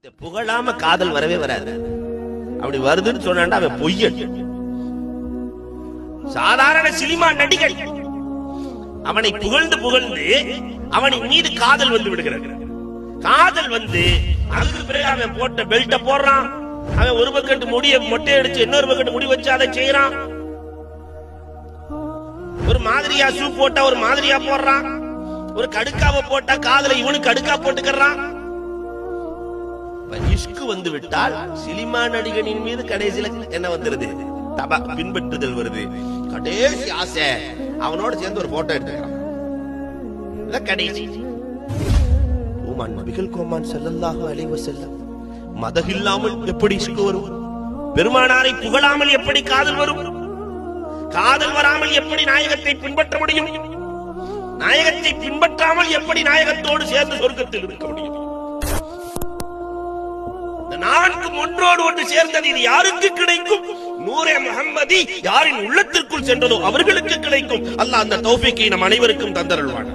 புகழாம காதல் வரவே வராது. அப்படி வருதுன்னு சொன்னா அவன் பொய்யன். சாதாரண சினிமா நடிகை அவனை புகழ்ந்து புகழ்ந்து அவனின் மீது காதல் வந்து விடுகிறது. காதல் வந்து அதுக்கு பிறகு அவன் போட்ட பெல்ட்ட போடுறான். அவன் ஒரு பக்கெட்டு முடிய மொட்டை அடிச்சு இன்னொரு பக்கெட்டு முடி வச்சு அதை செய்யறான். ஒரு மாதிரியா ஷூ போட்டா ஒரு மாதிரியா போடுறான். ஒரு கடுக்காவை போட்டா காதல இவனுக்கு கடுக்கா போட்டுக்கிறான். இஷ்கு வந்து விட்டால் சினிமா நடிகனின் மீது கடைசியில என்ன வந்துருது? பின்பற்றுதல் வருது. கடைசி ஆசை அவனோட சேர்ந்து ஒரு போட்டோ எடுத்துக்கிறான். கடைசி ஓமான் நபிகள் கோமான் ஸல்லல்லாஹு அலைஹி வஸல்லம் மதஹில்லாமல் எப்படி இஷ்கு வரும்? பெருமானாரை புகழாமல் எப்படி காதல் வரும்? காதல் வராமல் எப்படி நாயகத்தை பின்பற்ற முடியும்? நாயகத்தை பின்பற்றாமல் எப்படி நாயகத்தோடு சேர்ந்து சொர்க்கத்தில் இருக்க முடியும்? நான்கும் ஒன்றோடு ஒன்று சேர்ந்தது இது யாருக்கு கிடைக்கும்? நூரே முஹம்மதி யாரின் உள்ளத்திற்குள் சென்றதோ அவர்களுக்கு கிடைக்கும். அல்லாஹ் அந்த தௌஃபீக்கை நம் அனைவருக்கும் தந்தருள்வான்.